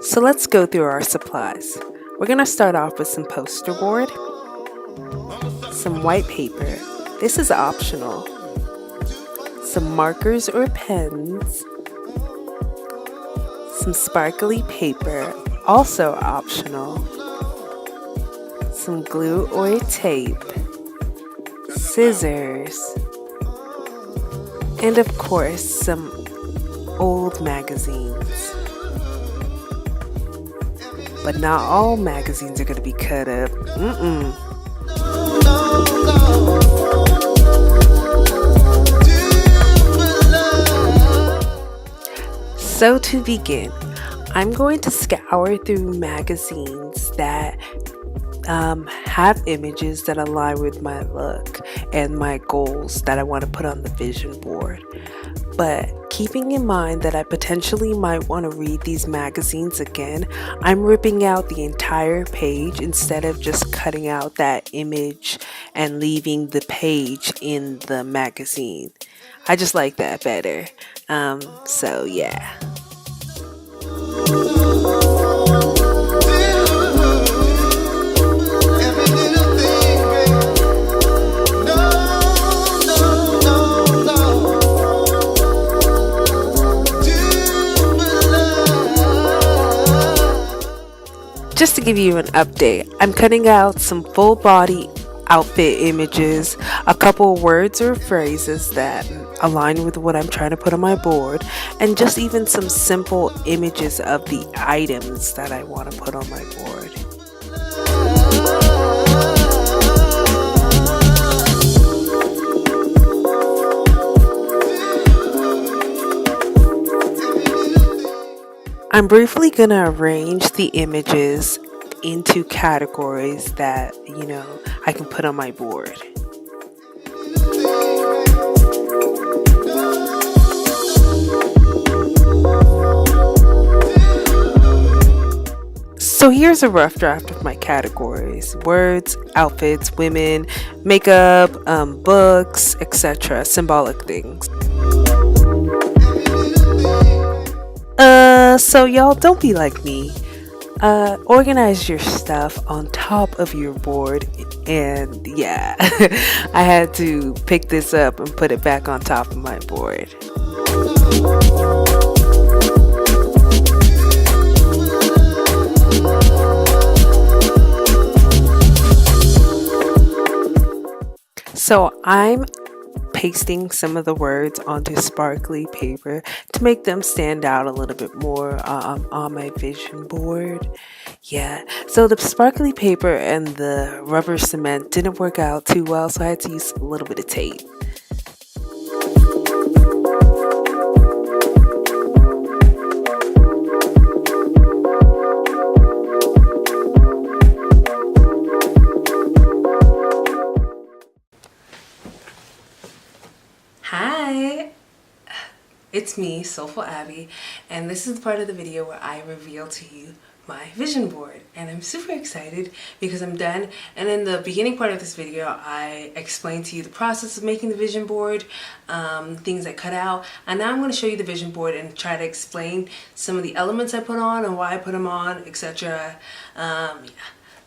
So let's go through our supplies. We're going to start off with some poster board, some white paper. This is optional. Some markers or pens, some sparkly paper, also optional, some glue or tape, scissors, and of course some old magazines. But not all magazines are going to be cut up. So to begin, I'm going to scour through magazines that have images that align with my look and my goals that I want to put on the vision board. But keeping in mind that I potentially might want to read these magazines again, I'm ripping out the entire page instead of just cutting out that image and leaving the page in the magazine. I just like that better. So yeah. Just to give you an update, I'm cutting out some full body outfit images, a couple words or phrases that align with what I'm trying to put on my board, and just even some simple images of the items that I want to put on my board. I'm briefly going to arrange the images into categories that, I can put on my board. So here's a rough draft of my categories: words, outfits, women, makeup, books, etc. Symbolic things. So y'all, don't be like me. Organize your stuff on top of your board, and yeah, I had to pick this up and put it back on top of my board. So I'm pasting some of the words onto sparkly paper to make them stand out a little bit more on my vision board. Yeah, so the sparkly paper and the rubber cement didn't work out too well, so I had to use a little bit of tape. Hi, it's me, Soulful Abby, and this is the part of the video where I reveal to you my vision board, and I'm super excited because I'm done. And in the beginning part of this video, I explained to you the process of making the vision board, things I cut out, and now I'm going to show you the vision board and try to explain some of the elements I put on and why I put them on, etc. Yeah.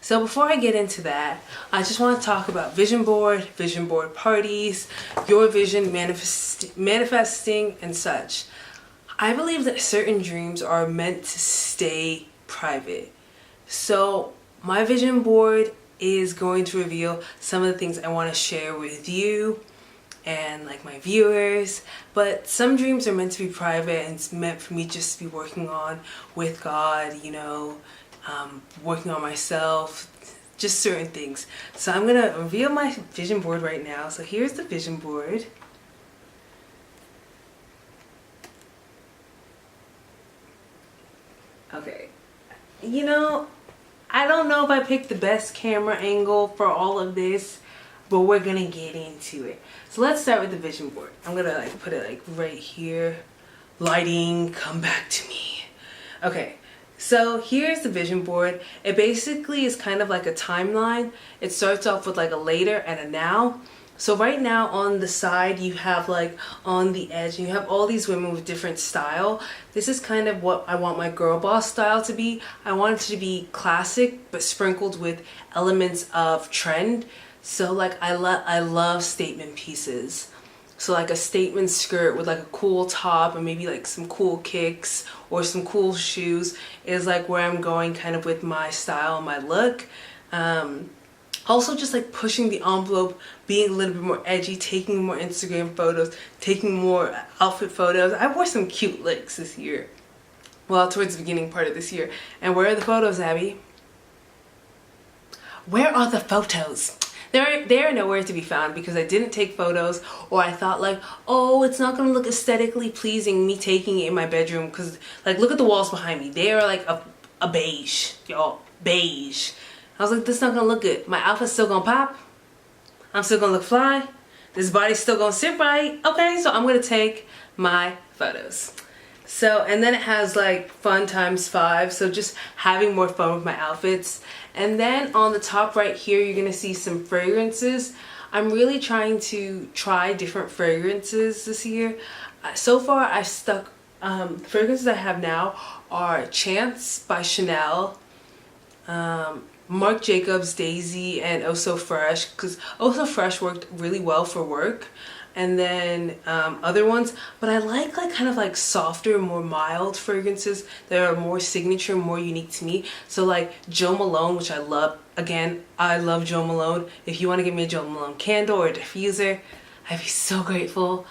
So before I get into that, I just want to talk about vision board parties, your vision manifesting and such. I believe that certain dreams are meant to stay private. So my vision board is going to reveal some of the things I want to share with you and like my viewers, but some dreams are meant to be private, and it's meant for me just to be working on with God, working on myself, just certain things. So I'm gonna reveal my vision board right now. So here's the vision board. Okay, I don't know if I picked the best camera angle for all of this, but we're gonna get into it. So let's start with the vision board. I'm gonna put it right here. Lighting, come back to me. Okay, So here's the vision board. It basically is kind of like a timeline. It starts off with like a later and a now. So right now on the side you have like on the edge, and you have all these women with different style. This is kind of what I want my girl boss style to be. I want it to be classic but sprinkled with elements of trend. So like I love statement pieces. So like a statement skirt with like a cool top and maybe like some cool kicks or some cool shoes is like where I'm going kind of with my style and my look. Also just like pushing the envelope, being a little bit more edgy, taking more Instagram photos, taking more outfit photos. I wore some cute looks this year. Well, towards the beginning part of this year. And where are the photos, Abby? Where are the photos? They're nowhere to be found because I didn't take photos, or I thought like, oh, it's not gonna look aesthetically pleasing me taking it in my bedroom, because like look at the walls behind me. They are like a beige, y'all, beige. I was like, this is not gonna look good. My outfit's still gonna pop. I'm still gonna look fly. This body's still gonna sit right. Okay, so I'm gonna take my photos. So, and then it has like fun ×5, so just having more fun with my outfits. And then on the top right here, you're gonna see some fragrances. I'm really trying to try different fragrances this year. So far, I've stuck, fragrances I have now are Chance by Chanel, Marc Jacobs Daisy, and Oh So Fresh, because Oh So Fresh worked really well for work. And then other ones, but I like kind of like softer, more mild fragrances that are more signature, more unique to me. So like Jo Malone, which I love. Again, I love Jo Malone. If you want to give me a Jo Malone candle or a diffuser, I'd be so grateful.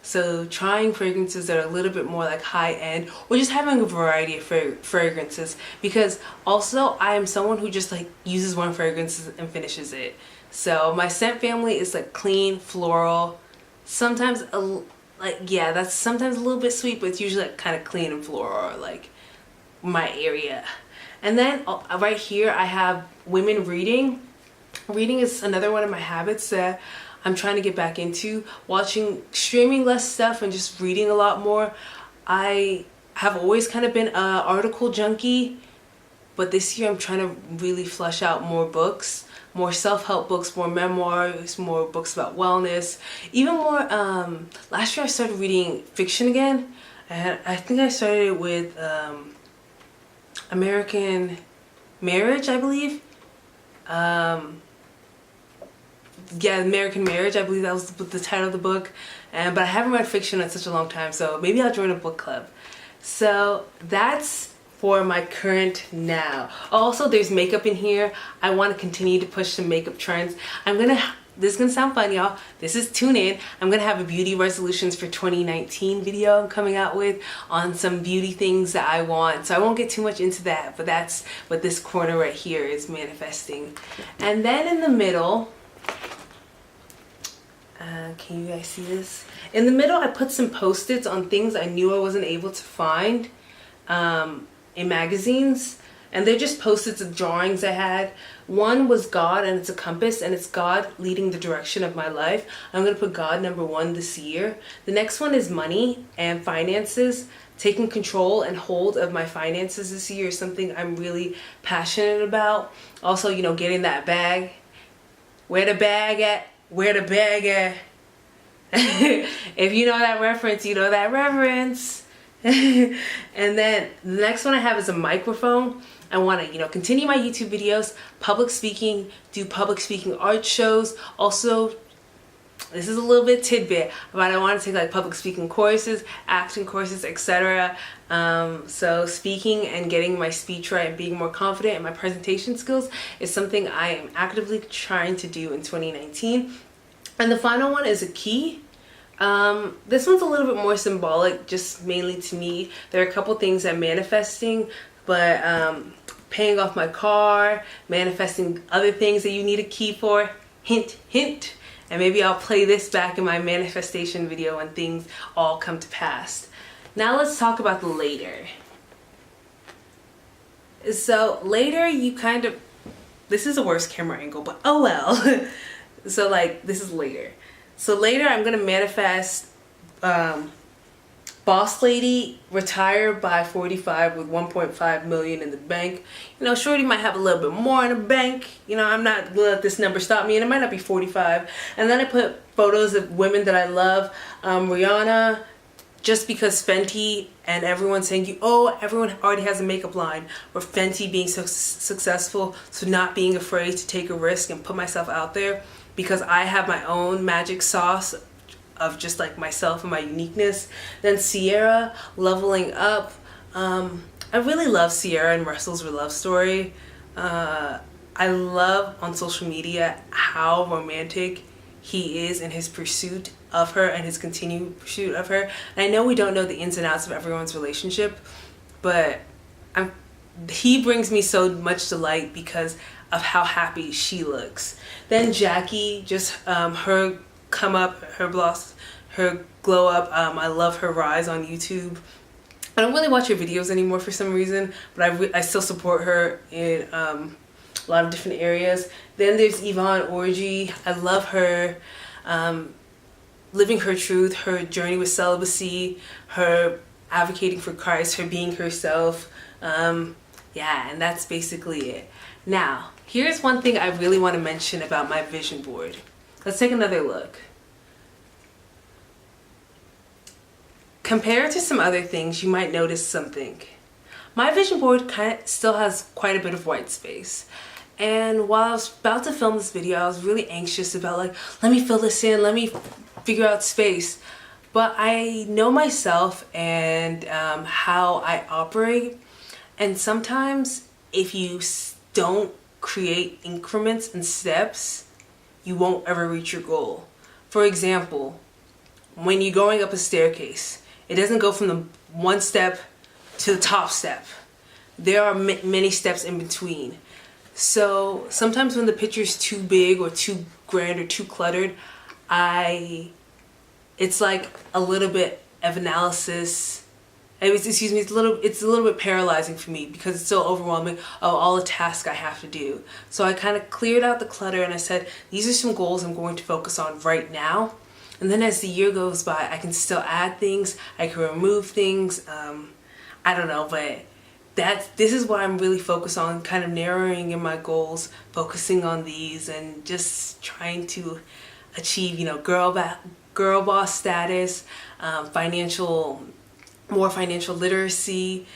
So trying fragrances that are a little bit more like high end, or just having a variety of fragrances, because also I am someone who just like uses one fragrance and finishes it. So my scent family is like clean, floral, sometimes that's sometimes a little bit sweet, but it's usually like kind of clean and floral, or like my area. And then right here I have women reading. Reading is another one of my habits that I'm trying to get back into. Streaming less stuff and just reading a lot more. I have always kind of been an article junkie, but this year I'm trying to really flesh out more books. More self-help books, more memoirs, more books about wellness. Even more, last year I started reading fiction again. And I think I started with American Marriage, I believe. Yeah, American Marriage, I believe that was the title of the book. But I haven't read fiction in such a long time, so maybe I'll join a book club. So that's for my current now. Also, there's makeup in here. I want to continue to push some makeup trends. This is gonna sound fun, y'all. This is tune in. I'm gonna have a beauty resolutions for 2019 video I'm coming out with on some beauty things that I want. So I won't get too much into that, but that's what this corner right here is manifesting. And then in the middle, can you guys see this? In the middle, I put some post-its on things I knew I wasn't able to find in magazines, and they're just post-its of drawings I had. One was God, and it's a compass, and it's God leading the direction of my life. I'm gonna put God #1 this year. The next one is money and finances. Taking control and hold of my finances this year is something I'm really passionate about. Also, you know, getting that bag. Where the bag at? Where the bag at? If you know that reference, you know that reference. And then the next one I have is a microphone. I want to, you know, continue my YouTube videos, public speaking, do public speaking art shows. Also, this is a little bit tidbit, but I want to take like public speaking courses, acting courses, etc. So speaking and getting my speech right and being more confident in my presentation skills is something I am actively trying to do in 2019. And the final one is a key. This one's a little bit more symbolic, just mainly to me. There are a couple things I'm manifesting, but paying off my car, manifesting other things that you need a key for, hint, hint. And maybe I'll play this back in my manifestation video when things all come to pass. Now let's talk about the later. So later you kind of, this is the worst camera angle, but oh well. So like this is later. So later I'm gonna manifest boss lady, retired by 45 with 1.5 million in the bank. You know, shorty might have a little bit more in the bank. You know, I'm not gonna let this number stop me, and it might not be 45. And then I put photos of women that I love. Rihanna, just because Fenty, and everyone saying, oh, everyone already has a makeup line, or Fenty being so successful, so not being afraid to take a risk and put myself out there, because I have my own magic sauce of just like myself and my uniqueness. Then Ciara, leveling up. I really love Ciara and Russell's love story. I love on social media how romantic he is in his pursuit of her and his continued pursuit of her. And I know we don't know the ins and outs of everyone's relationship, but he brings me so much delight because of how happy she looks. Then Jackie, just her come up, her glow up. I love her rise on YouTube. I don't really watch her videos anymore for some reason, but I still support her in a lot of different areas. Then there's Yvonne Orji. I love her. Living her truth, her journey with celibacy, her advocating for Christ, her being herself. Yeah, and that's basically it. Now, here's one thing I really want to mention about my vision board. Let's take another look. Compared to some other things, you might notice something. My vision board still has quite a bit of white space. And while I was about to film this video, I was really anxious about like, let me fill this in, let me figure out space. But I know myself and how I operate. And sometimes if you don't create increments and steps, you won't ever reach your goal. For example, when you're going up a staircase, it doesn't go from the one step to the top step. There are many steps in between. So sometimes when the picture is too big or too grand or too cluttered, it's like a little bit of analysis. Excuse me, it's a little bit paralyzing for me because it's so overwhelming of all the tasks I have to do. So I kind of cleared out the clutter and I said, these are some goals I'm going to focus on right now. And then as the year goes by, I can still add things, I can remove things. I don't know, but this is what I'm really focused on, kind of narrowing in my goals, focusing on these and just trying to achieve, you know, girl boss status, more financial literacy,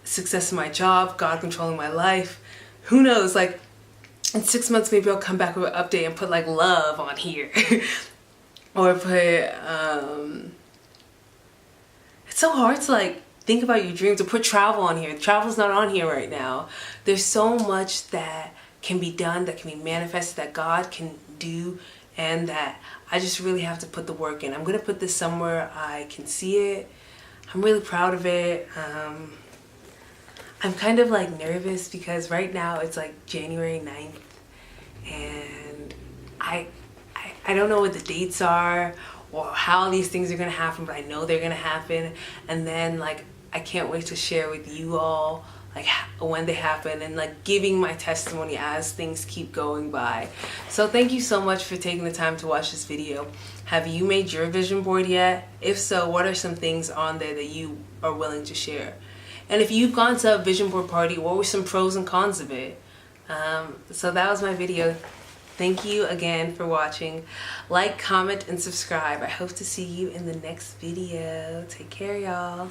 success in my job, God controlling my life. Who knows, like in 6 months maybe I'll come back with an update and put like love on here. Or put it's so hard to like think about your dreams, or put travel on here. Travel's not on here right now. There's so much that can be done, that can be manifested, that God can do, and that I just really have to put the work in. I'm gonna put this somewhere I can see it. I'm really proud of it. I'm kind of like nervous because right now it's like January 9th and I don't know what the dates are or how these things are gonna happen, but I know they're gonna happen. And then like I can't wait to share with you all like when they happen and like giving my testimony as things keep going by. So thank you so much for taking the time to watch this video. Have you made your vision board yet? If so, what are some things on there that you are willing to share? And if you've gone to a vision board party, what were some pros and cons of it? So that was my video. Thank you again for watching. Like, comment, and subscribe. I hope to see you in the next video. Take care, y'all.